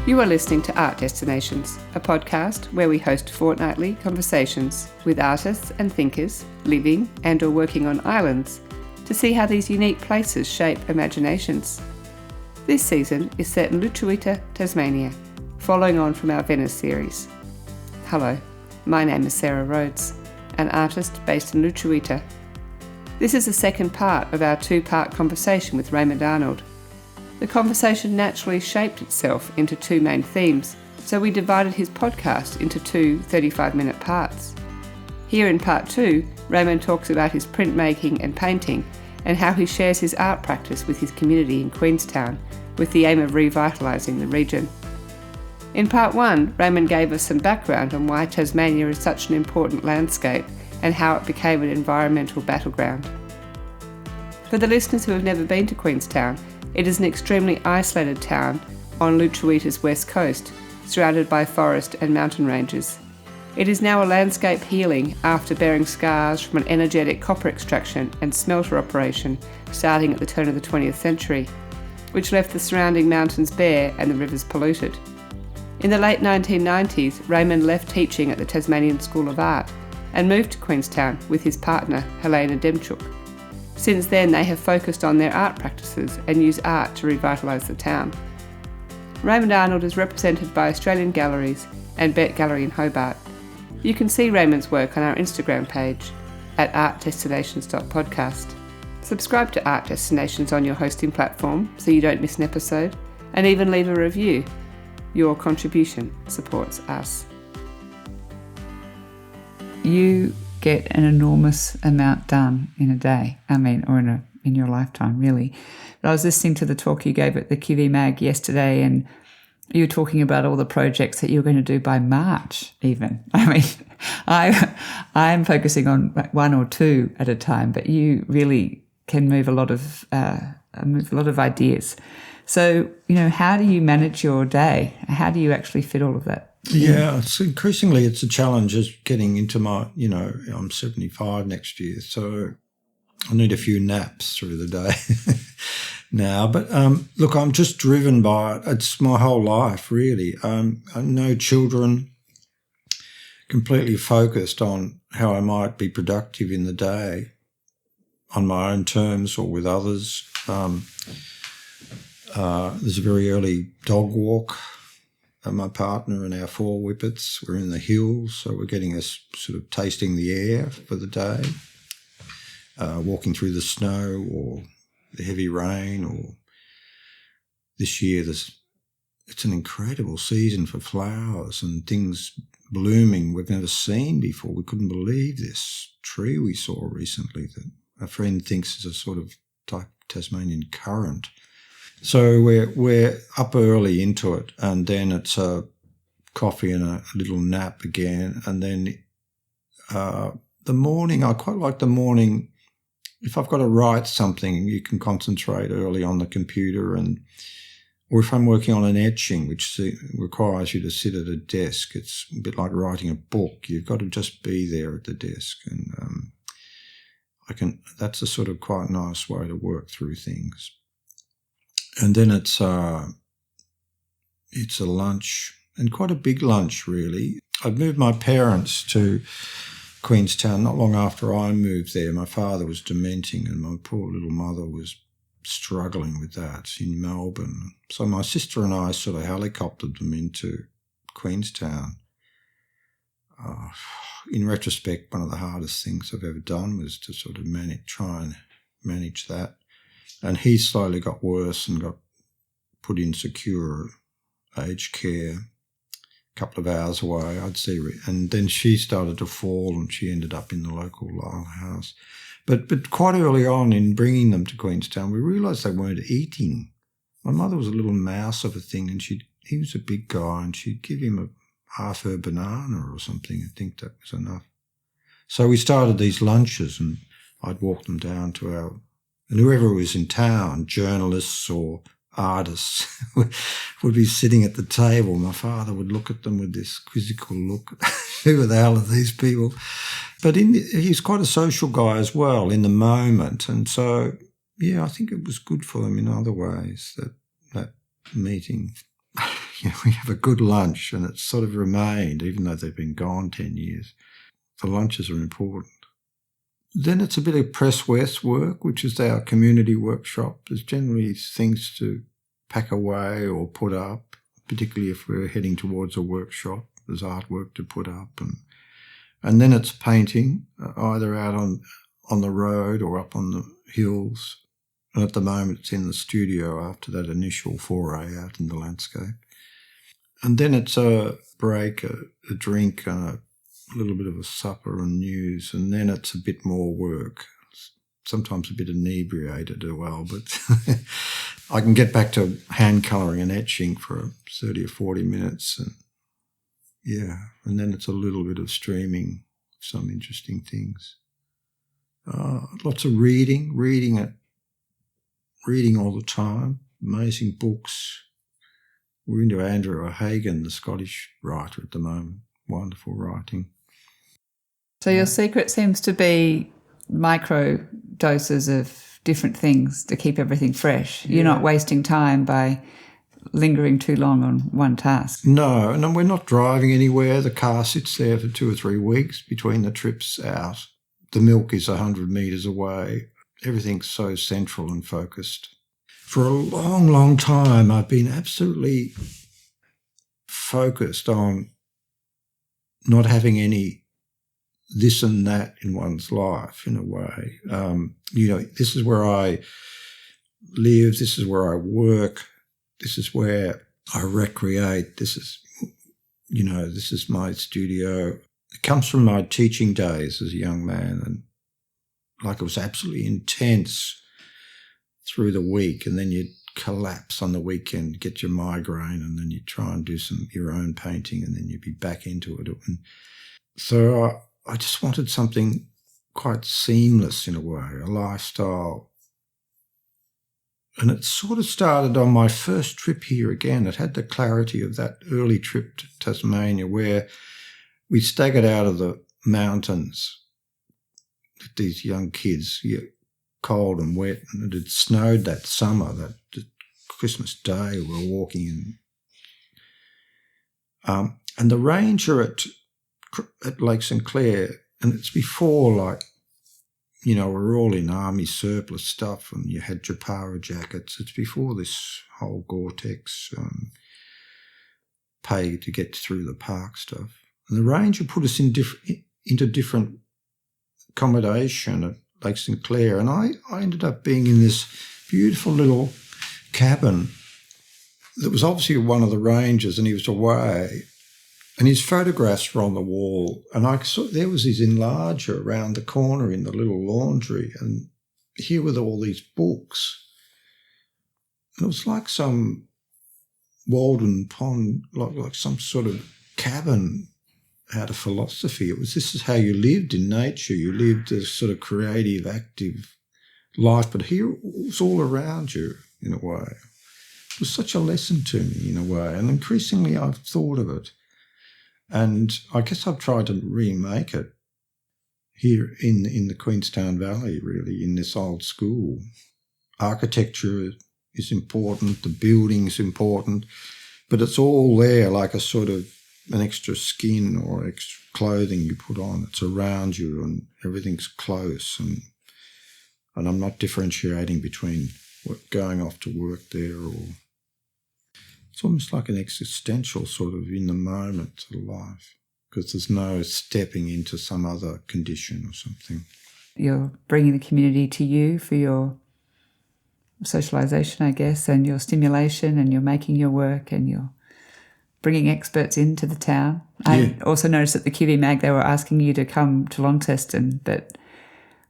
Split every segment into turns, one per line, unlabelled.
You are listening to Art Destinations, a podcast where we host fortnightly conversations with artists and thinkers living and or working on islands to see how these unique places shape imaginations. This season is set in Lutruwita, Tasmania, following on from our Venice series. Hello, my name is Sarah Rhodes, an artist based in Lutruwita. This is the second part of our two-part conversation with Raymond Arnold. The conversation naturally shaped itself into two main themes, so we divided his podcast into two 35-minute parts. Here in part 2, Raymond talks about his printmaking and painting and how he shares his art practice with his community in Queenstown with the aim of revitalising the region. In part 1, Raymond gave us some background on why Tasmania is such an important landscape and how it became an environmental battleground. For the listeners who have never been to Queenstown, it is an extremely isolated town on Lutruwita's west coast, surrounded by forest and mountain ranges. It is now a landscape healing after bearing scars from an energetic copper extraction and smelter operation starting at the turn of the 20th century, which left the surrounding mountains bare and the rivers polluted. In the late 1990s, Raymond left teaching at the Tasmanian School of Art and moved to Queenstown with his partner, Helena Demczuk. Since then, they have focused on their art practices and use art to revitalise the town. Raymond Arnold is represented by Australian Galleries and Bet Gallery in Hobart. You can see Raymond's work on our Instagram page at artdestinations.podcast. Subscribe to Art Destinations on your hosting platform so you don't miss an episode, and even leave a review. Your contribution supports us. You get an enormous amount done in a day, or in your lifetime, really. But I was listening to the talk you gave at the Kiwi Mag yesterday, and you were talking about all the projects that you were going to do by March, even. I'm focusing on one or two at a time, but you really can move a lot of ideas. So, how do you manage your day? How do you actually fit all of that?
Yeah, it's a challenge as getting into my, I'm 75 next year, so I need a few naps through the day now. But look, I'm just driven by it. It's my whole life, really. No children, completely focused on how I might be productive in the day on my own terms or with others. There's a very early dog walk. My partner and our 4 whippets, we're in the hills, so we're getting us sort of tasting the air for the day, walking through the snow or the heavy rain. Or this year, it's an incredible season for flowers and things blooming we've never seen before. We couldn't believe this tree we saw recently that a friend thinks is a sort of type Tasmanian currant. So we're up early into it, and then it's a coffee and a little nap again. And then the morning, I quite like the morning. If I've got to write something, you can concentrate early on the computer, or if I'm working on an etching, which requires you to sit at a desk, it's a bit like writing a book. You've got to just be there at the desk, and that's a sort of quite nice way to work through things. And then it's a lunch, and quite a big lunch, really. I'd moved my parents to Queenstown not long after I moved there. My father was dementing, and my poor little mother was struggling with that in Melbourne. So my sister and I sort of helicoptered them into Queenstown. In retrospect, one of the hardest things I've ever done was to sort of try and manage that. And he slowly got worse and got put in secure aged care, a couple of hours away, I'd see. And then she started to fall, and she ended up in the local Lyle house. But quite early on in bringing them to Queenstown, we realised they weren't eating. My mother was a little mouse of a thing, and he was a big guy, and she'd give him half her banana or something. I think that was enough. So we started these lunches, and I'd walk them down to and whoever was in town, journalists or artists, would be sitting at the table. My father would look at them with this quizzical look. Who the hell are these people? But he's quite a social guy as well in the moment. And so, yeah, I think it was good for them in other ways, that meeting. we have a good lunch, and it's sort of remained, even though they've been gone 10 years. The lunches are important. Then it's a bit of Press West work, which is our community workshop. There's generally things to pack away or put up, particularly if we're heading towards a workshop. There's artwork to put up. And then it's painting, either out on the road or up on the hills. And at the moment it's in the studio after that initial foray out in the landscape. And then it's a break, a drink, and a little bit of a supper and news, and then it's a bit more work, sometimes a bit inebriated as well, but I can get back to hand colouring and etching for 30 or 40 minutes, and then it's a little bit of streaming, some interesting things. Lots of reading all the time, amazing books. We're into Andrew O'Hagan, the Scottish writer at the moment, wonderful writing.
So your secret seems to be micro doses of different things to keep everything fresh. You're not wasting time by lingering too long on one task.
No, and we're not driving anywhere. The car sits there for 2 or 3 weeks between the trips out. The milk is 100 metres away. Everything's so central and focused. For a long, long time, I've been absolutely focused on not having any this and that in one's life, in a way. This is where I live, this is where I work, this is where I recreate, this is my studio. It comes from my teaching days as a young man, and it was absolutely intense through the week, and then you'd collapse on the weekend, get your migraine, and then you'd try and do your own painting, and then you'd be back into it. And so I just wanted something quite seamless in a way, a lifestyle. And it sort of started on my first trip here again. It had the clarity of that early trip to Tasmania, where we staggered out of the mountains with these young kids, cold and wet, and it had snowed that summer, that Christmas Day. We were walking in. And the ranger at Lake St Clair, and it's before we're all in army surplus stuff, and you had Japara jackets. It's before this whole Gore-Tex pay to get through the park stuff. And the ranger put us into different accommodation at Lake St Clair, and I ended up being in this beautiful little cabin that was obviously one of the rangers, and he was away. And his photographs were on the wall, and I saw there was his enlarger around the corner in the little laundry, and here were all these books. And it was like some Walden Pond, like some sort of cabin out of philosophy. This is how you lived in nature. You lived a sort of creative, active life, but here it was all around you in a way. It was such a lesson to me in a way, and increasingly I've thought of it. And I guess I've tried to remake it here in the Queenstown Valley, really, in this old school. Architecture is important, the building's important, but it's all there like a sort of an extra skin or extra clothing you put on. It's around you and everything's close, and I'm not differentiating between going off to work there or... It's almost like an existential sort of in the moment sort of life, because there's no stepping into some other condition or something.
You're bringing the community to you for your socialisation, I guess, and your stimulation, and you're making your work, and you're bringing experts into the town. I also noticed at the QV Mag they were asking you to come to Launceston, but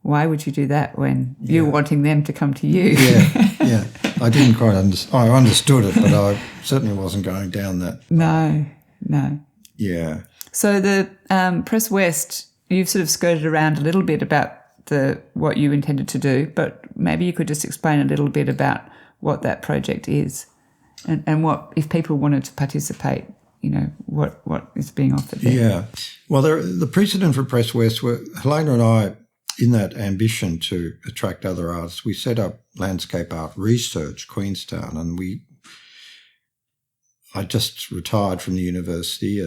why would you do that when you're wanting them to come to you?
Yeah. I didn't quite understand. I understood it, but I certainly wasn't going down that.
No.
Yeah.
So the Press West, you've sort of skirted around a little bit about what you intended to do, but maybe you could just explain a little bit about what that project is and what, if people wanted to participate, what is being offered there.
Yeah. Well, the precedent for Press West were Helena and I, in that ambition to attract other artists, we set up Landscape Art Research Queenstown, and I just retired from the university,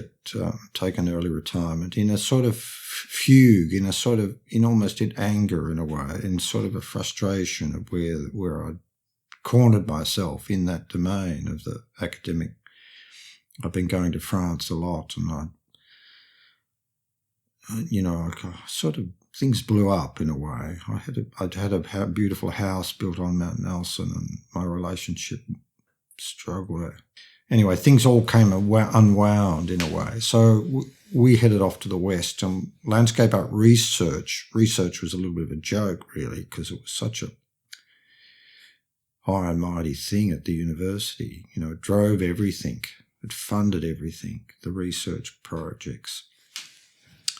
taken early retirement in a sort of fugue, in almost in anger in a way, in sort of a frustration of where I'd cornered myself in that domain of the academic. I've been going to France a lot, and things blew up in a way. I'd had a beautiful house built on Mount Nelson, and my relationship struggled. Anyway, things all came unwound in a way. So we headed off to the west, and landscape art research was a little bit of a joke, really, because it was such a high and mighty thing at the university. It drove everything. It funded everything, the research projects.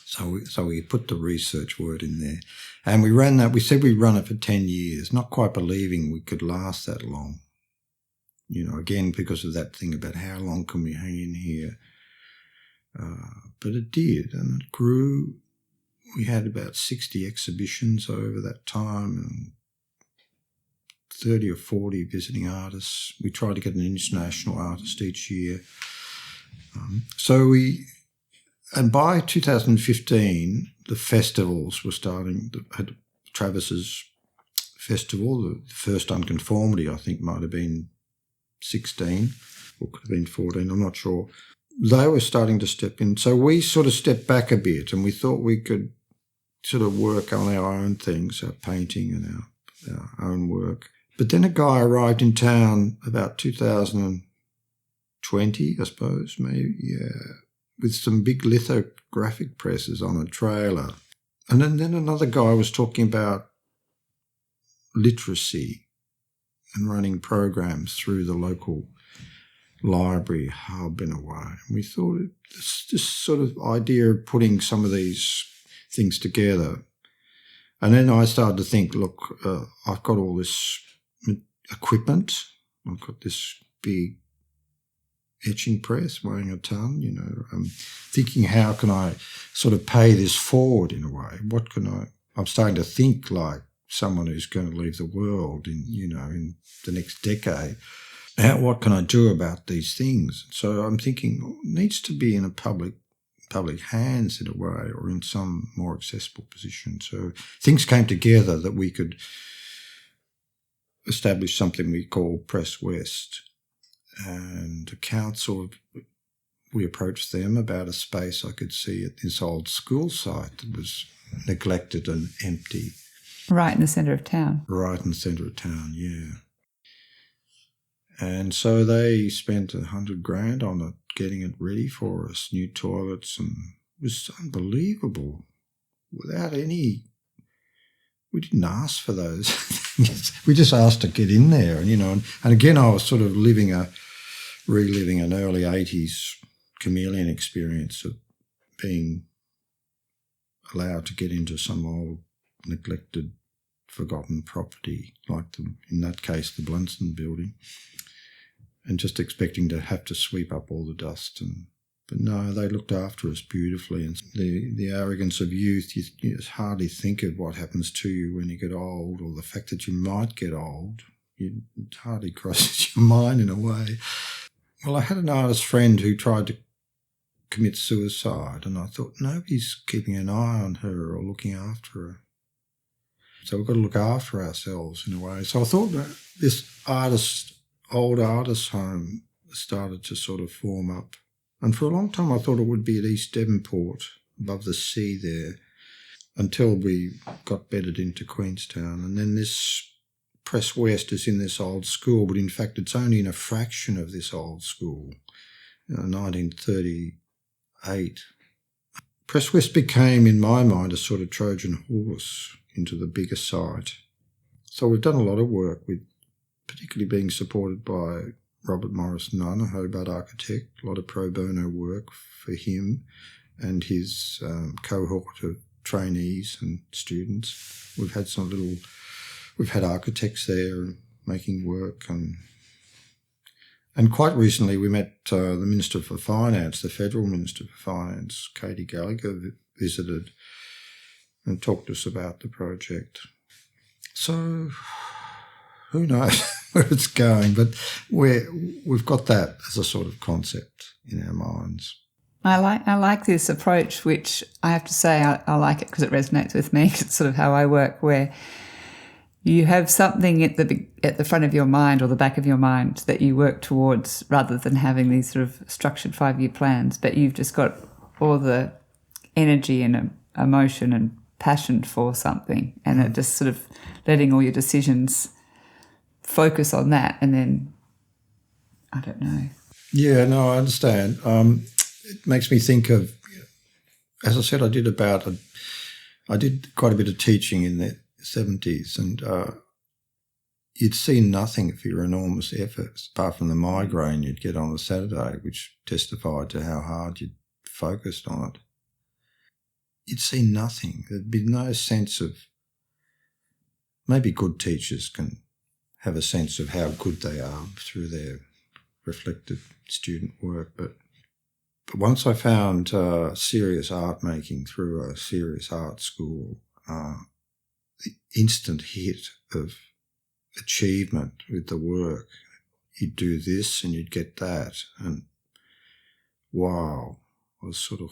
So we put the research word in there. And we ran that. We said we'd run it for 10 years, not quite believing we could last that long. Again, because of that thing about how long can we hang in here. But it did, and it grew. We had about 60 exhibitions over that time and 30 or 40 visiting artists. We tried to get an international artist each year. And by 2015, the festivals were starting. Had Travis's festival, the first Unconformity, I think, might have been 16 or could have been 14, I'm not sure. They were starting to step in. So we sort of stepped back a bit, and we thought we could sort of work on our own things, our painting and our own work. But then a guy arrived in town about 2020, I suppose, maybe, with some big lithographic presses on a trailer. And then another guy was talking about literacy and running programs through the local library hub in a way. And we thought this sort of idea of putting some of these things together. And then I started to think, look, I've got all this equipment. I've got this big etching press weighing a ton, I'm thinking, how can I sort of pay this forward in a way? I'm starting to think like someone who's going to leave the world in the next decade. What can I do about these things? So I'm thinking, it needs to be in a public hands in a way, or in some more accessible position. So things came together that we could establish something we call Press West. And the council, we approached them about a space I could see at this old school site that was neglected and empty.
Right in the centre of town.
Right in the centre of town, yeah. And so they spent $100,000 on it, getting it ready for us, new toilets, and it was unbelievable. We didn't ask for those things. We just asked to get in there, and again I was sort of reliving an early 80s chameleon experience of being allowed to get into some old neglected, forgotten property, like in that case the Blunstone building, and just expecting to have to sweep up all the dust. But no, they looked after us beautifully. And the arrogance of youth, you hardly think of what happens to you when you get old, or the fact that you might get old. It hardly crosses your mind in a way. Well, I had an artist friend who tried to commit suicide, and I thought, nobody's keeping an eye on her or looking after her. So we've got to look after ourselves in a way. So I thought that this old artist home started to sort of form up. And for a long time I thought it would be at East Devonport, above the sea there, until we got bedded into Queenstown. And then this Press West is in this old school, but in fact it's only in a fraction of this old school, 1938. Press West became, in my mind, a sort of Trojan horse into the bigger site. So we've done a lot of work, with particularly being supported by Robert Morris Nunn, a Hobart architect, a lot of pro bono work for him and his cohort of trainees and students. We've had architects there making work, and quite recently we met the Minister for Finance, the Federal Minister for Finance, Katie Gallagher, visited and talked to us about the project. So who knows? where it's going, but we've got that as a sort of concept in our minds.
I like this approach, which I have to say I like it because it resonates with me. It's sort of how I work, where you have something at the front of your mind or the back of your mind that you work towards, rather than having these sort of structured 5-year plans. But you've just got all the energy and emotion and passion for something, and it just sort of letting all your decisions focus on that, and then I don't know.
Yeah, no, I understand. It makes me think of, as I said, I did quite a bit of teaching in the 70s, and you'd see nothing for your enormous efforts apart from the migraine you'd get on a Saturday, which testified to how hard you'd focused on it. You'd see nothing. There'd be no sense of, maybe good teachers can have a sense of how good they are through their reflected student work, but once I found serious art making through a serious art school, the instant hit of achievement with the work, you'd do this and you'd get that, and wow, I was sort of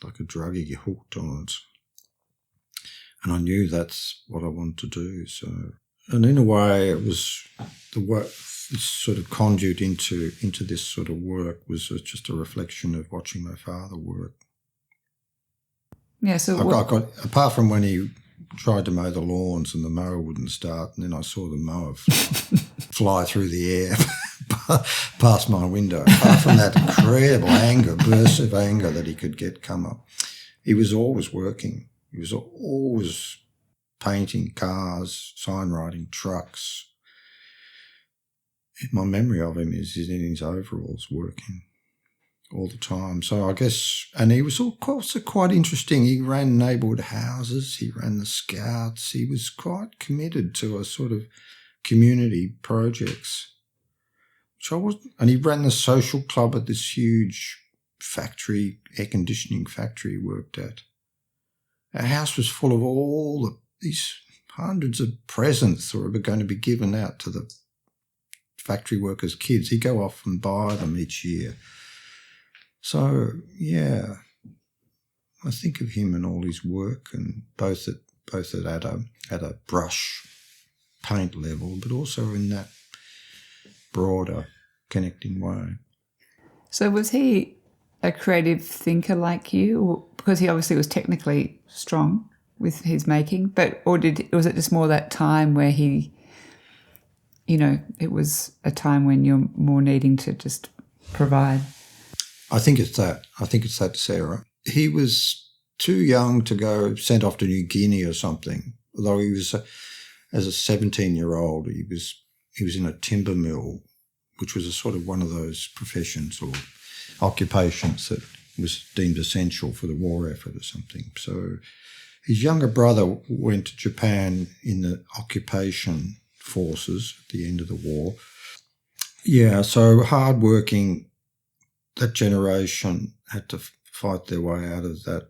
like a druggie hooked on it. And I knew that's what I wanted to do. So, and in a way, it was the work. This sort of conduit into this sort of work was just a reflection of watching my father work.
Yeah, so
I got apart from when he tried to mow the lawns and the mower wouldn't start, and then I saw the mower fly through the air past my window. Apart from that incredible burst of anger that he could come up, he was always working. He was always painting cars, sign writing, trucks. My memory of him is he's in his overalls working all the time. So I guess, and he was also quite interesting. He ran neighbourhood houses, he ran the Scouts, he was quite committed to a sort of community projects, which I wasn't. And he ran the social club at this huge factory, air conditioning factory he worked at. Our house was full of these hundreds of presents that were going to be given out to the factory workers' kids. He'd go off and buy them each year. So, yeah, I think of him and all his work, and both at a brush paint level, but also in that broader connecting way.
So was he a creative thinker like you? Or, because he obviously was technically strong with his making, was it just more that time where he, it was a time when you're more needing to just provide?
I think it's that, Sarah. He was too young to go sent off to New Guinea or something, although he was, as a 17-year-old, he was in a timber mill, which was a sort of one of those professions or occupations that was deemed essential for the war effort or something. So his younger brother went to Japan in the occupation forces at the end of the war. Yeah, so hard-working, that generation had to fight their way out of that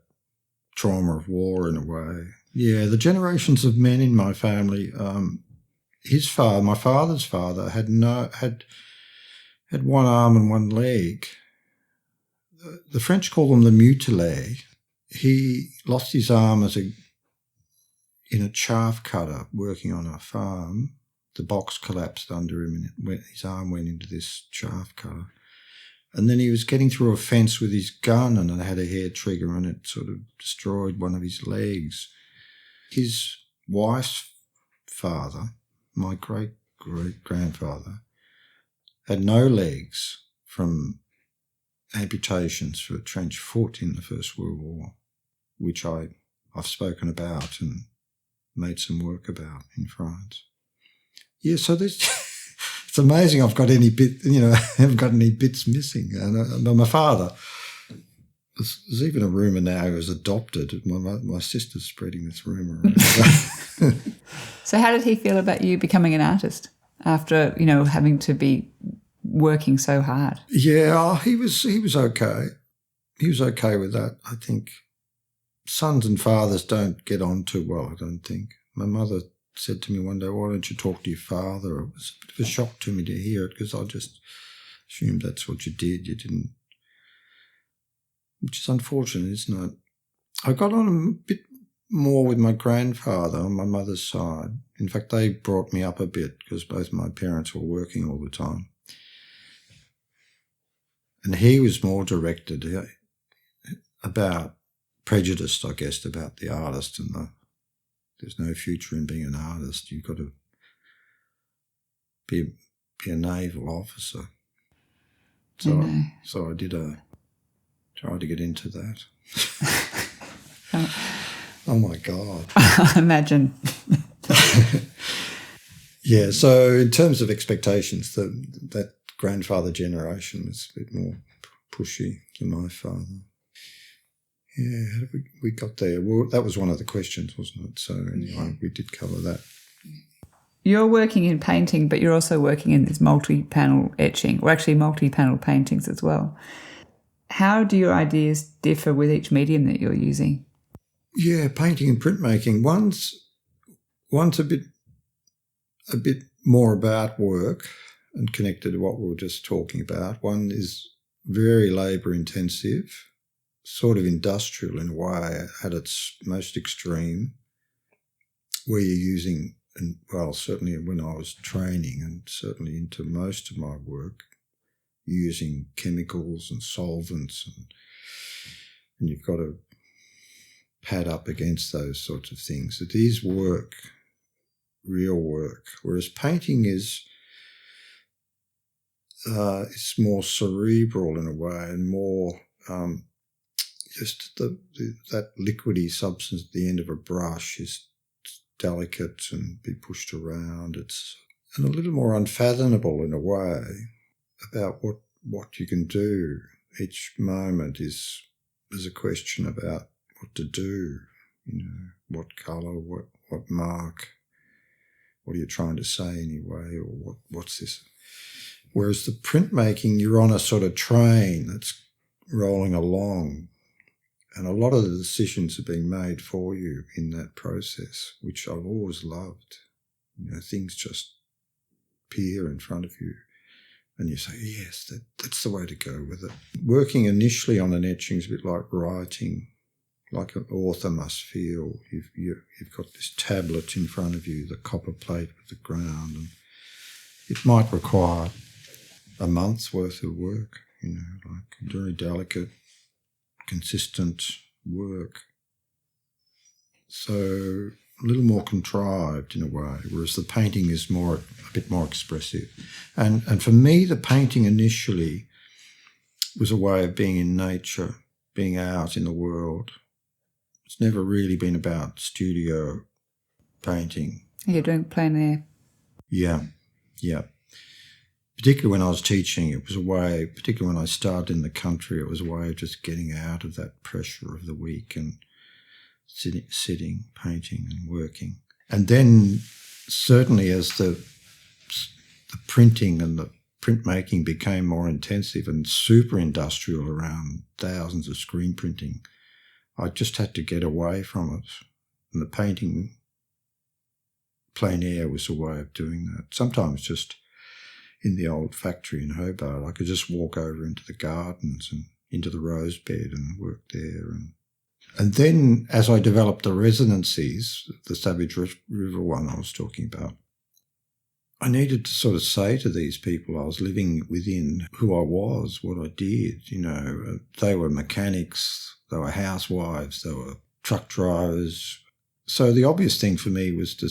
trauma of war in a way. Yeah, the generations of men in my family, my father's father, had one arm and one leg. The French call them the mutilé. He lost his arm in a chaff cutter working on a farm. The box collapsed under him and his arm went into this chaff cutter. And then he was getting through a fence with his gun and it had a hair trigger and it sort of destroyed one of his legs. His wife's father, my great-great-grandfather, had no legs from amputations for a trench foot in the First World War, which I've spoken about and made some work about in France. Yeah, so it's amazing I've got any bit, I haven't got any bits missing. And my father, there's even a rumour now he was adopted. My sister's spreading this rumour around.
So how did he feel about you becoming an artist after, having to be working so hard?
Yeah, he was okay. He was okay with that, I think. Sons and fathers don't get on too well, I don't think. My mother said to me one day, "Why don't you talk to your father?" It was a bit of a shock to me to hear it, because I just assumed that's what you did. You didn't, which is unfortunate, isn't it? I got on a bit more with my grandfather on my mother's side. In fact, they brought me up a bit because both my parents were working all the time. And he was more directed about prejudiced, I guess, about the artist and there's no future in being an artist. You've got to be a naval officer. So I did try to get into that. Oh my God.
I imagine.
Yeah, so in terms of expectations, that grandfather generation was a bit more pushy than my father. Yeah, how did we got there? Well, that was one of the questions, wasn't it? So anyway, we did cover that.
You're working in painting, but you're also working in this multi-panel etching, or actually multi-panel paintings as well. How do your ideas differ with each medium that you're using?
Yeah, painting and printmaking. One's a bit more about work and connected to what we were just talking about. One is very labour intensive, sort of industrial in a way at its most extreme, where you're using, and well, certainly when I was training and certainly into most of my work, using chemicals and solvents, and you've got to pad up against those sorts of things. It is work, real work, whereas painting is it's more cerebral in a way, and more just that liquidy substance at the end of a brush is delicate and be pushed around. It's and a little more unfathomable in a way about what you can do. Each moment is a question about what to do, what colour, what mark, what are you trying to say anyway, or what's this? Whereas the printmaking, you're on a sort of train that's rolling along, and a lot of the decisions are being made for you in that process, which I've always loved. Things just appear in front of you, and you say, yes, that's the way to go with it. Working initially on an etching is a bit like writing, like an author must feel. You've got this tablet in front of you, the copper plate with the ground, and it might require a month's worth of work, like very delicate, consistent work. So a little more contrived in a way, whereas the painting is a bit more expressive. And for me, the painting initially was a way of being in nature, being out in the world. It's never really been about studio painting.
You're doing plein air.
Yeah. Particularly when I was teaching, it was a way, particularly when I started in the country, it was a way of just getting out of that pressure of the week and sitting, painting and working. And then certainly as the printing and the printmaking became more intensive and super industrial around thousands of screen printing, I just had to get away from it. And the painting, plein air was a way of doing that. Sometimes just in the old factory in Hobart, I could just walk over into the gardens and into the rose bed and work there. And then as I developed the residencies, the Savage River one I was talking about, I needed to sort of say to these people I was living within who I was, what I did. They were mechanics, they were housewives, they were truck drivers. So the obvious thing for me was to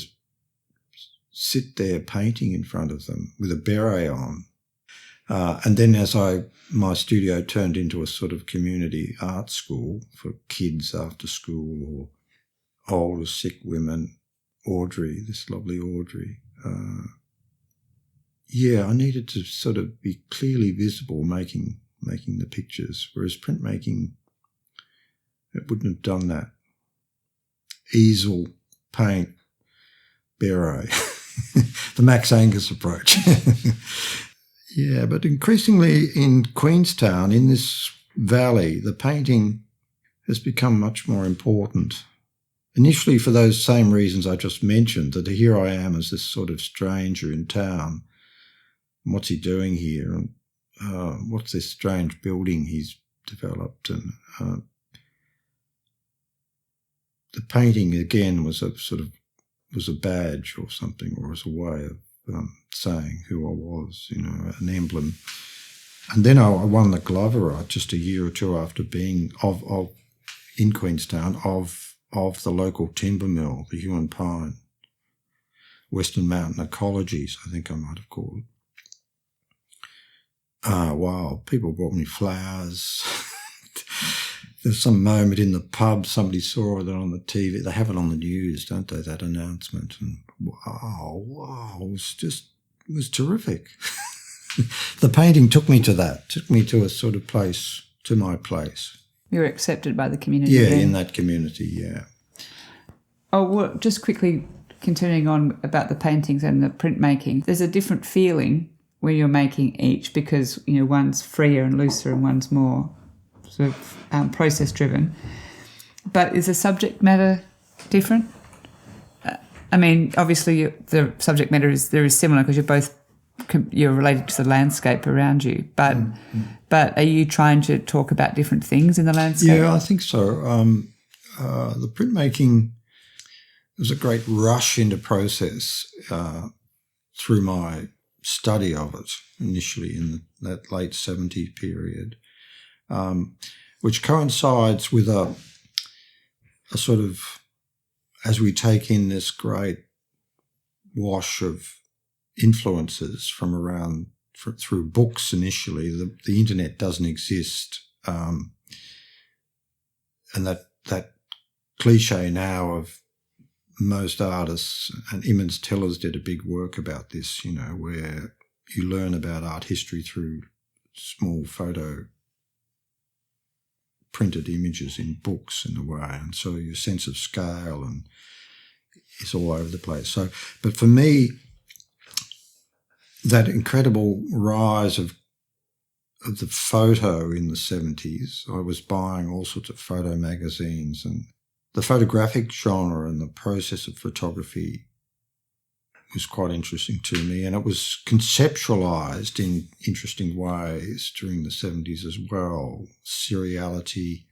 sit there painting in front of them with a beret on. And then as my studio turned into a sort of community art school for kids after school or older sick women, Audrey, this lovely Audrey, I needed to sort of be clearly visible making the pictures, whereas printmaking, it wouldn't have done that. Easel, paint, beret. The Max Angus approach. Yeah, but increasingly in Queenstown, in this valley, the painting has become much more important. initially for those same reasons I just mentioned, that here I am as this sort of stranger in town. What's he doing here? And what's this strange building he's developed? And the painting again was a badge or something, or was a way of saying who I was, an emblem. And then I won the Glover just a year or two after being in Queenstown of the local timber mill, the Hue and Pine, Western Mountain Ecologies, I think I might have called it. Wow, people brought me flowers. There's some moment in the pub, somebody saw that on the TV. They have it on the news, don't they, that announcement? And wow, it was terrific. The painting took me to a sort of place, to my place.
You were accepted by the community.
Yeah,
then.
in that community, yeah.
Oh, well, just quickly continuing on about the paintings and the printmaking, there's a different feeling when you're making each because, one's freer and looser and one's more sort of process-driven. But is the subject matter different? Obviously the subject matter is similar because you're related to the landscape around you. But are you trying to talk about different things in the landscape?
Yeah, I think so. The printmaking was a great rush into process through my study of it initially in that late 70s period, which coincides with a sort of, as we take in this great wash of influences from around through books initially, the internet doesn't exist, and that cliche now of most artists, and Emmons Tillers did a big work about this, where you learn about art history through small photo printed images in books in a way, and so your sense of scale and is all over the place. So, but for me, that incredible rise of the photo in the 70s, I was buying all sorts of photo magazines, and the photographic genre and the process of photography was quite interesting to me, and it was conceptualised in interesting ways during the 70s as well. Seriality.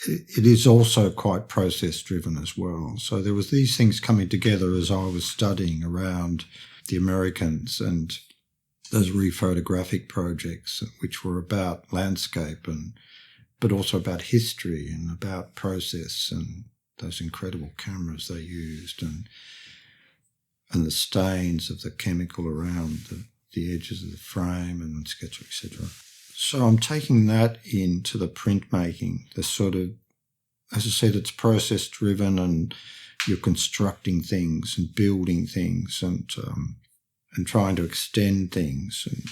It is also quite process-driven as well. So there was these things coming together as I was studying around the Americans and those rephotographic projects, which were about landscape but also about history and about process and those incredible cameras they used and the stains of the chemical around the edges of the frame and et cetera, et cetera. So I'm taking that into the printmaking, the sort of, as I said, it's process-driven and you're constructing things and building things and trying to extend things. And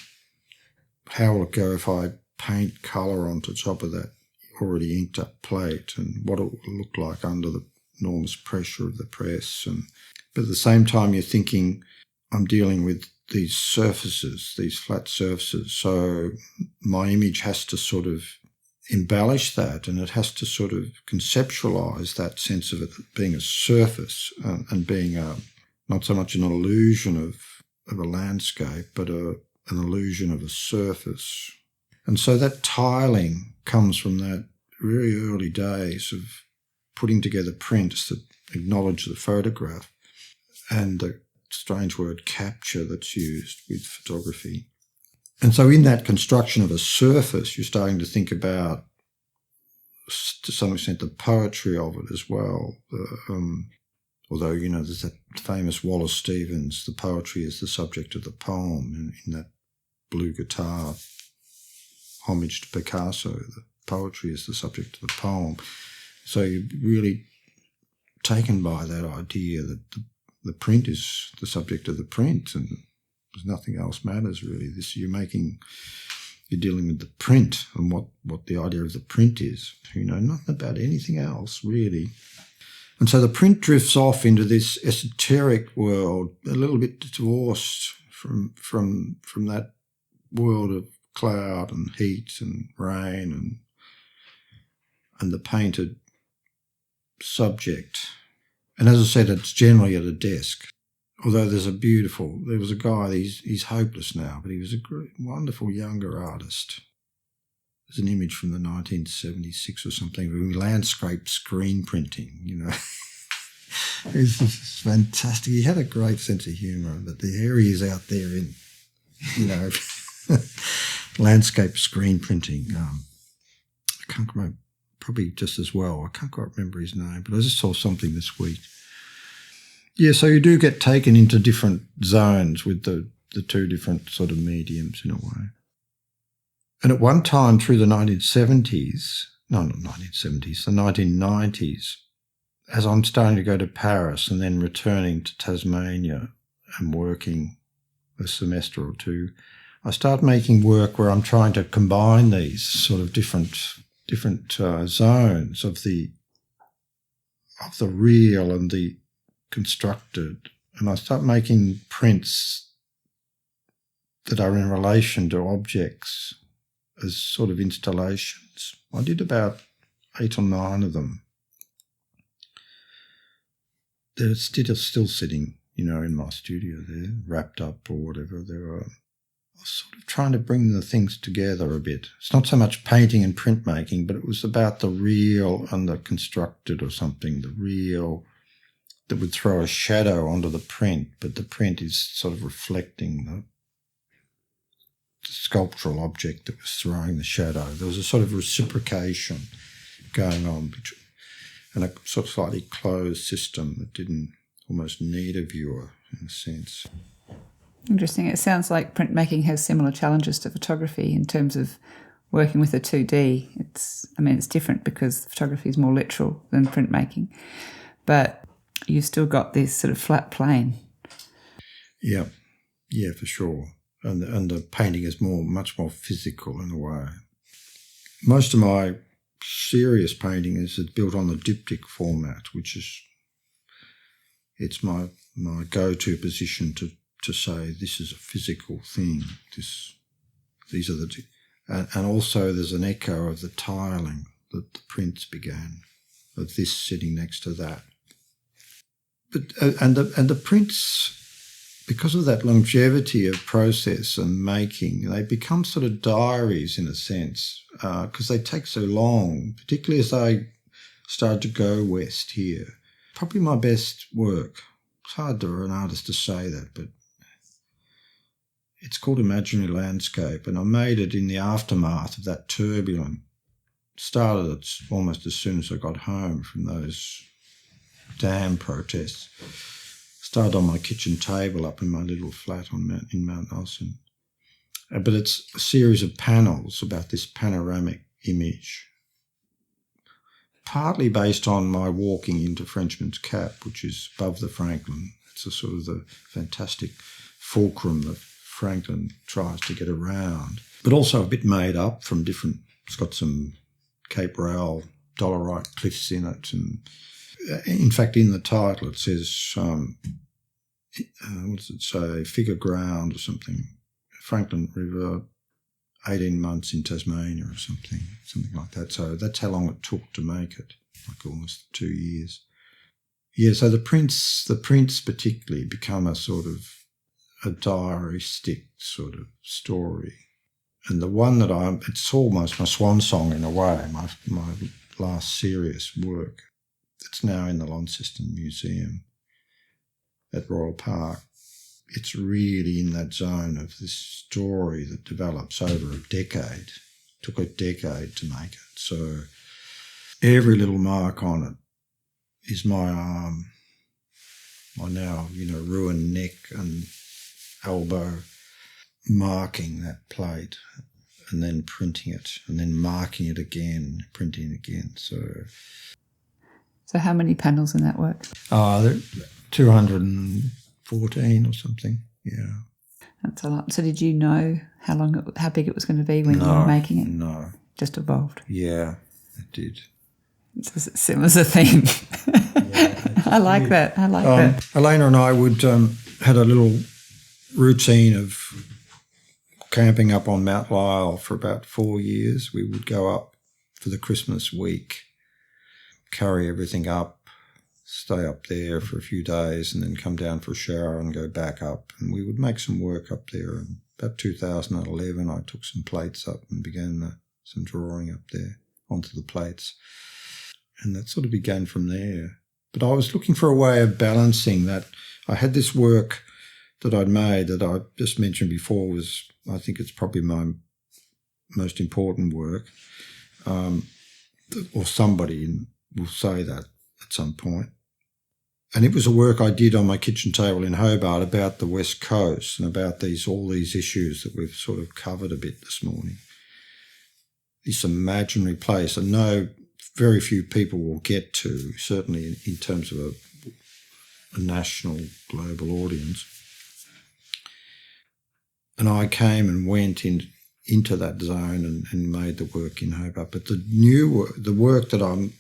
how will it go if I paint colour onto top of that already inked up plate, and what it will look like under the enormous pressure of the press. But at the same time, you're thinking, I'm dealing with these surfaces, these flat surfaces, so my image has to sort of embellish that, and it has to sort of conceptualise that sense of it being a surface and being not so much an illusion of a landscape, but an illusion of a surface. And so that tiling comes from that very early days of putting together prints that acknowledge the photograph and the strange word capture that's used with photography. And so in that construction of a surface, you're starting to think about, to some extent, the poetry of it as well. Although, there's that famous Wallace Stevens, the poetry is the subject of the poem, in that blue guitar homage to Picasso, the poetry is the subject of the poem. So you're really taken by that idea that the print is the subject of the print and there's nothing else matters really. You're dealing with the print and what the idea of the print is. Nothing about anything else really. And so the print drifts off into this esoteric world, a little bit divorced from that world of cloud and heat and rain and the painted subject And as I said, it's generally at a desk. Although there was a guy, he's hopeless now, but he was a wonderful younger artist. There's an image from the 1976 or something, with landscape screen printing, It was just fantastic. He had a great sense of humour, but there he is out there in, landscape screen printing. I can't remember, probably just as well. I can't quite remember his name, but I just saw something this week. Yeah, so you do get taken into different zones with the two different sort of mediums in a way. And at one time through the 1970s, the 1990s, as I'm starting to go to Paris and then returning to Tasmania and working a semester or two, I start making work where I'm trying to combine these sort of different zones of the real and the constructed, and I start making prints that are in relation to objects as sort of installations. I did about 8 or 9 of them. They're still sitting, in my studio there, wrapped up or whatever. I was sort of trying to bring the things together a bit. It's not so much painting and printmaking, but it was about the real and the constructed or something, the real that would throw a shadow onto the print, but the print is sort of reflecting the sculptural object that was throwing the shadow. There was a sort of reciprocation going on and a sort of slightly closed system that didn't almost need a viewer in a sense.
Interesting. It sounds like printmaking has similar challenges to photography in terms of working with a 2D. It's different because photography is more literal than printmaking, but you've still got this sort of flat plane. Yeah,
for sure. And the painting is much more physical in a way. Most of my serious painting is built on the diptych format, which is it's my go-to position to say this is a physical thing. These are and also there's an echo of the tiling that the prints began, of this sitting next to that. But and the prints, because of that longevity of process and making, they become sort of diaries in a sense, because they take so long, particularly as I started to go west here. Probably my best work. It's hard for an artist to say that, but it's called Imaginary Landscape, and I made it in the aftermath of that turbulent. Started it almost as soon as I got home from those dam protests. Started on my kitchen table up in my little flat in Mount Nelson. But it's a series of panels about this panoramic image, partly based on my walking into Frenchman's Cap, which is above the Franklin. It's a sort of the fantastic fulcrum that Franklin tries to get around, but also a bit made up from different. It's got some Cape Rail dolerite cliffs in it, and in fact, in the title it says, what does it say, Figure Ground or something, Franklin River, 18 months in Tasmania or something like that. So that's how long it took to make it, like almost 2 years. Yeah, so the prints particularly become a sort of a diaristic sort of story. And the one that it's almost my swan song in a way, my last serious work. It's now in the Launceston Museum at Royal Park. It's really in that zone of this story that develops over a decade. It took a decade to make it. So every little mark on it is my arm, my now, ruined neck and elbow, marking that plate and then printing it and then marking it again, printing again.
So how many panels in that work?
214 or something, yeah.
That's a lot. So did you know how big it was going to be when you were making it?
No.
Just evolved?
Yeah, it did.
It's as similar as a theme.
Yeah,
I like that. That.
Helena and I had a little routine of camping up on Mount Lyell for about 4 years. We would go up for the Christmas week, carry everything up, stay up there for a few days and then come down for a shower and go back up. And we would make some work up there. And about 2011, I took some plates up and began some drawing up there onto the plates. And that sort of began from there. But I was looking for a way of balancing that. I had this work that I'd made that I just mentioned before I think it's probably my most important work, or somebody will say that at some point. And it was a work I did on my kitchen table in Hobart about the West Coast and about all these issues that we've sort of covered a bit this morning. This imaginary place, and very few people will get to, certainly in terms of a national, global audience. And I came and went into that zone and made the work in Hobart. But the work that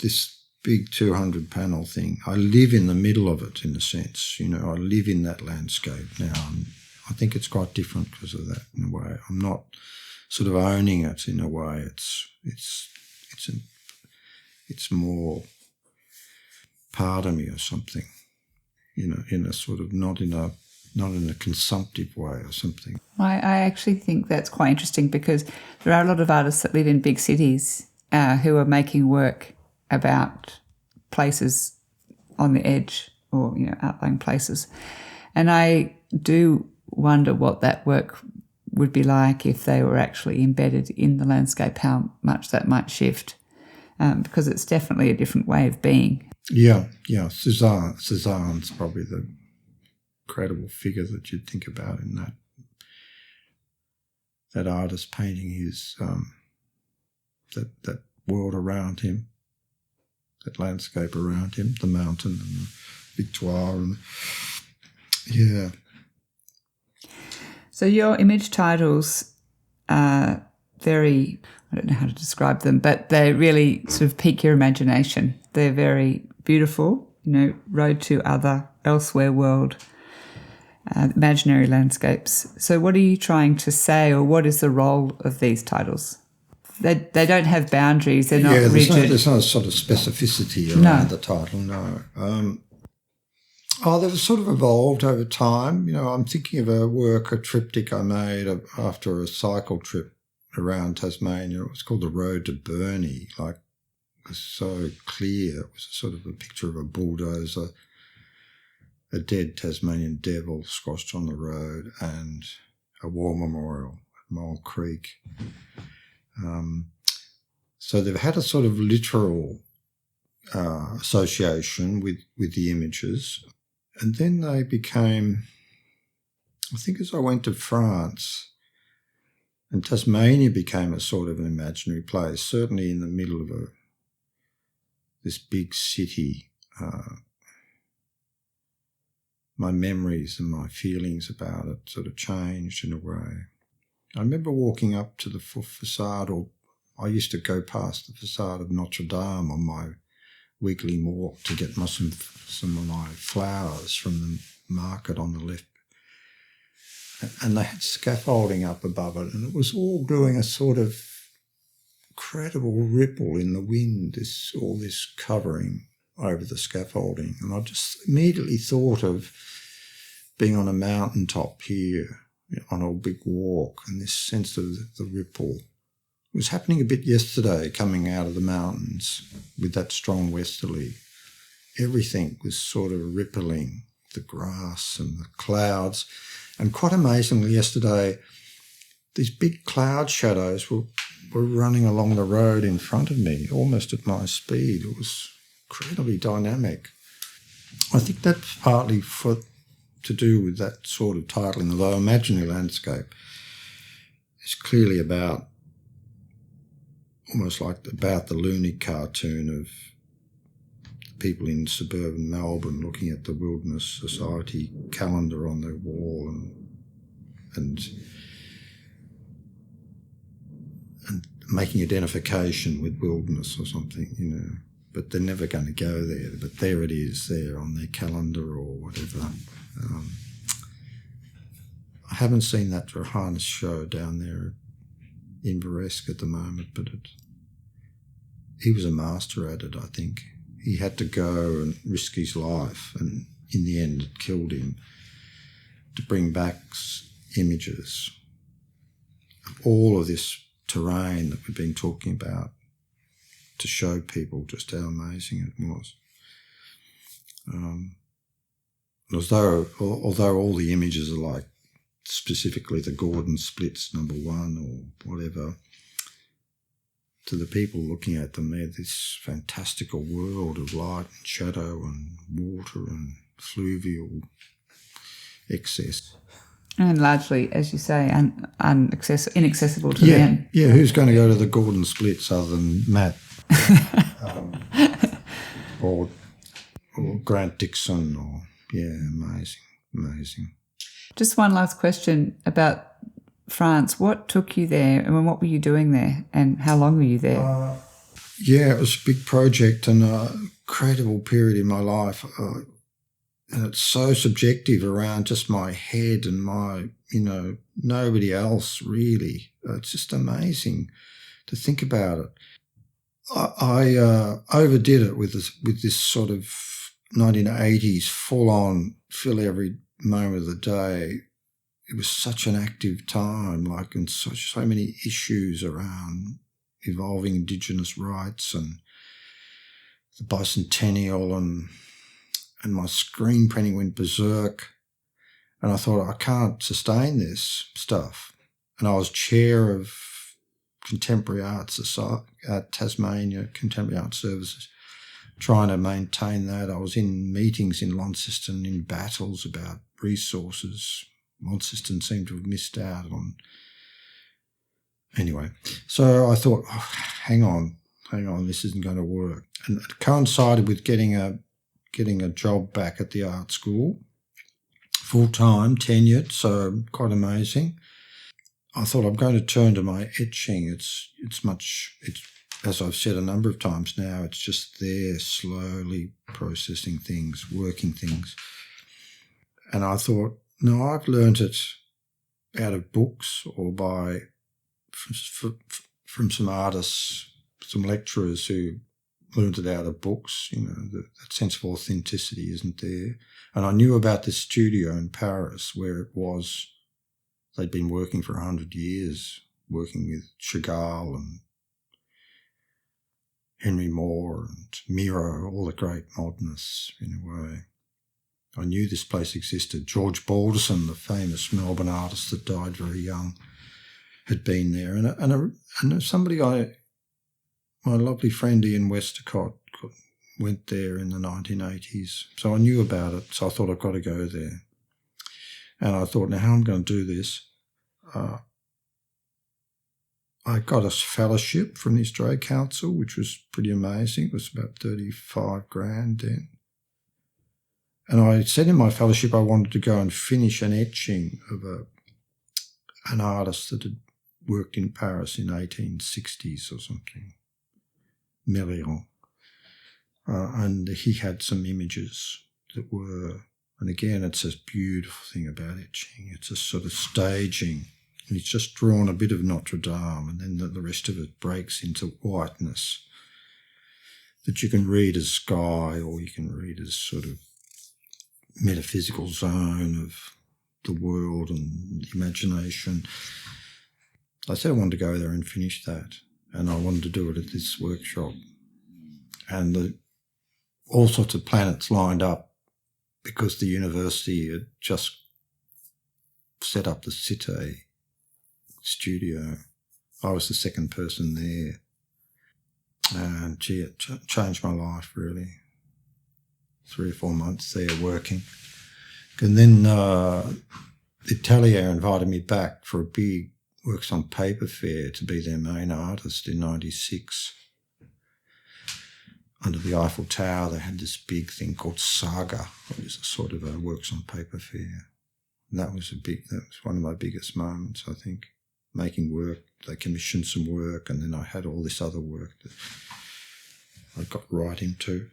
this big 200 panel thing, I live in the middle of it in a sense. I live in that landscape now. And I think it's quite different because of that in a way. I'm not sort of owning it in a way. It's more part of me or something, in a sort of not in a consumptive way or something.
I actually think that's quite interesting because there are a lot of artists that live in big cities who are making work about places on the edge or, outlying places. And I do wonder what that work would be like if they were actually embedded in the landscape, how much that might shift, because it's definitely a different way of being.
Yeah. Cézanne's probably the credible figure that you'd think about in that artist painting his that world around him, that landscape around him, the mountain and the Victoire, and yeah.
So your image titles are very, I don't know how to describe them, but they really sort of pique your imagination. They're very beautiful, road to other, elsewhere world, imaginary landscapes. So what are you trying to say, or what is the role of these titles? They don't have boundaries, they're not rigid.
There's no sort of specificity around the title, no. They've sort of evolved over time. I'm thinking of a triptych I made after a cycle trip around Tasmania. It was called The Road to Burnie. It was so clear. It was sort of a picture of a bulldozer, a dead Tasmanian devil squashed on the road, and a war memorial at Mole Creek. So they've had a sort of literal association with the images. And then they became, I think as I went to France, and Tasmania became a sort of an imaginary place, certainly in the middle of this big city. My memories and my feelings about it sort of changed in a way. I remember walking up to the facade, or I used to go past the facade of Notre Dame on my weekly walk to get some of my flowers from the market on the left. And they had scaffolding up above it, and it was all doing a sort of incredible ripple in the wind, all this covering over the scaffolding. And I just immediately thought of being on a mountaintop here on a big walk, and this sense of the ripple. It was happening a bit yesterday coming out of the mountains with that strong westerly. Everything was sort of rippling, the grass and the clouds. And quite amazingly yesterday, these big cloud shadows were running along the road in front of me, almost at my speed. It was incredibly dynamic. I think that's partly to do with that sort of titling, although Imaginary Landscape is clearly about, almost like about the loony cartoon of people in suburban Melbourne looking at the Wilderness Society calendar on their wall and making identification with wilderness or something, but they're never going to go there. But there it is, there on their calendar or whatever. I haven't seen that Johannes show down there in Inveresk at the moment, but he was a master at it, I think. he had to go and risk his life, and in the end it killed him, to bring back images of all of this terrain that we've been talking about, to show people just how amazing it was. Although all the images are like specifically the Gordon splits number 1 or whatever, to the people looking at them, they're this fantastical world of light and shadow and water and fluvial excess.
And largely, as you say, inaccessible to them.
Yeah, who's going to go to the Gordon splits other than Matt or Grant Dixon? Or amazing.
Just one last question about France. What took you there, and what were you doing there, and how long were you there?
It was a big project and a incredible period in my life. And it's so subjective around just my head and my, nobody else really. It's just amazing to think about it. I overdid it with this sort of 1980s full-on, fill every moment of the day. It was such an active time, and so many issues around evolving Indigenous rights and the bicentennial, and my screen printing went berserk. And I thought, I can't sustain this stuff. And I was chair of Contemporary Arts Society at Tasmania, Contemporary Art Services, trying to maintain that. I was in meetings in Launceston, in battles about resources. Launceston seemed to have missed out on. Anyway, so I thought, hang on, this isn't going to work. And it coincided with getting a job back at the art school, full-time, tenured, so quite amazing. I thought, I'm going to turn to my etching. It's as I've said a number of times now, it's just there, slowly processing things, working things. And I thought, no, I've learnt it out of books or from some artists, some lecturers who learned it out of books. That sense of authenticity isn't there. And I knew about this studio in Paris where it was, they'd been working for 100 years, working with Chagall and Henry Moore and Miro, all the great modernists in a way. I knew this place existed. George Balderson, the famous Melbourne artist that died very young, had been there. And somebody my lovely friend Ian Westacott went there in the 1980s. So I knew about it. So I thought, I've got to go there. And I thought, now how am I going to do this? I got a fellowship from the Australia Council, which was pretty amazing. It was about $35,000 then. And I said in my fellowship I wanted to go and finish an etching of an artist that had worked in Paris in 1860s or something, Melion. And he had some images that were, and again, it's a beautiful thing about etching. It's a sort of staging. And he's just drawn a bit of Notre Dame, and then the rest of it breaks into whiteness that you can read as sky, or you can read as sort of metaphysical zone of the world and the imagination. I said I wanted to go there and finish that, and I wanted to do it at this workshop. And all sorts of planets lined up because the university had just set up the Cité studio. I was the second person there. And gee, it changed my life really. 3 or 4 months there working. And then the Atelier invited me back for a big Works on Paper fair to be their main artist in 96. Under the Eiffel Tower, they had this big thing called Saga. It was a sort of a Works on Paper fair. And that was one of my biggest moments, I think. Making work, they commissioned some work, and then I had all this other work that I got right into.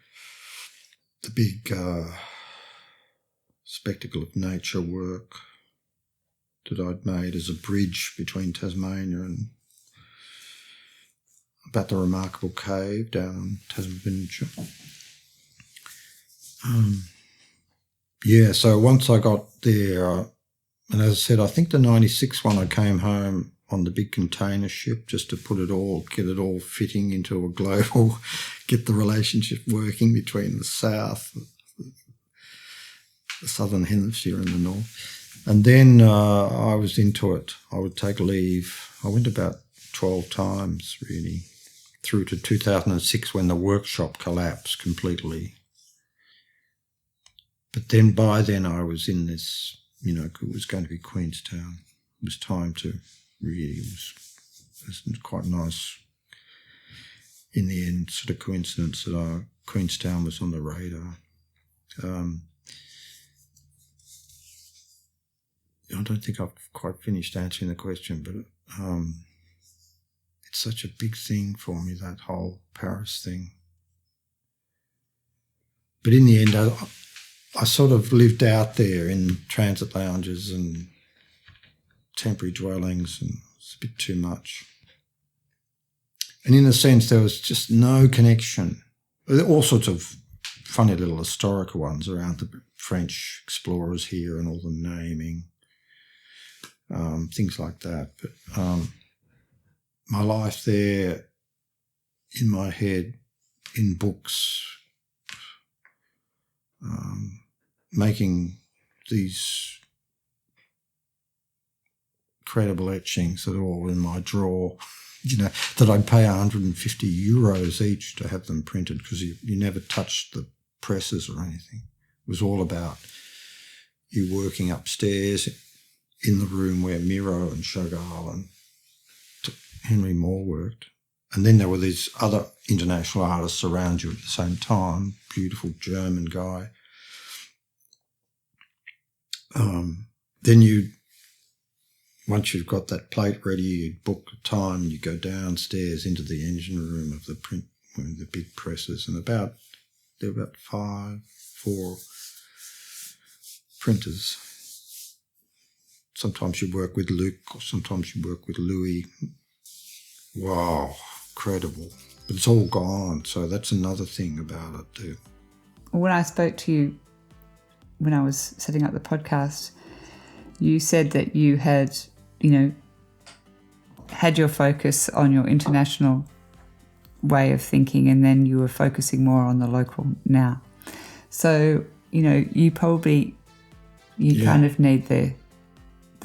The big spectacle of nature work that I'd made as a bridge between Tasmania and about the remarkable cave down in Tasmanian School. So once I got there, and as I said, I think the 96 one I came home on the big container ship just to get it all fitting into a global, get the relationship working between the south, the southern hemisphere and the north. And then I was into it. I would take leave. I went about 12 times, really, through to 2006 when the workshop collapsed completely. But then by then I was in this, it was going to be Queenstown. It was time to really, it was quite nice in the end, sort of coincidence that Queenstown was on the radar. I don't think I've quite finished answering the question, but it's such a big thing for me, that whole Paris thing. But in the end, I sort of lived out there in transit lounges and temporary dwellings, and it's a bit too much. And in a sense, there was just no connection. There are all sorts of funny little historical ones around the French explorers here and all the naming, things like that. But my life there, in my head, in books, making these incredible etchings that are all in my drawer, that I'd pay €150 each to have them printed, because you never touched the presses or anything. It was all about you working upstairs in the room where Miro and Chagall and Henry Moore worked. And then there were these other international artists around you at the same time, beautiful German guy. Then once you've got that plate ready, you book a time, you go downstairs into the engine room of the print, the big presses, and there were about 4 printers. Sometimes you work with Luc, or sometimes you work with Louis. Wow, incredible. But it's all gone, so that's another thing about it too.
When I spoke to you, when I was setting up the podcast, you said that you had, had your focus on your international way of thinking, and then you were focusing more on the local now. So, you probably, kind of need the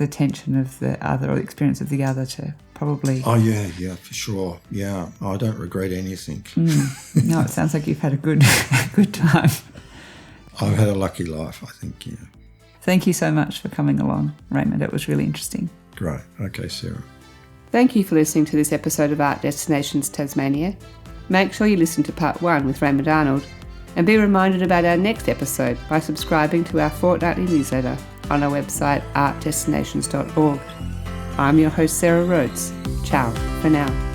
tension of the other, or the experience of the other, to probably...
Oh, yeah, for sure. Yeah, I don't regret anything.
No, it sounds like you've had a good time.
I've had a lucky life, I think, yeah.
Thank you so much for coming along, Raymond. It was really interesting.
Great. Okay, Sarah.
Thank you for listening to this episode of Art Destinations Tasmania. Make sure you listen to part 1 with Raymond Arnold, and be reminded about our next episode by subscribing to our fortnightly newsletter on our website artdestinations.org. I'm your host, Sarah Rhodes. Ciao for now.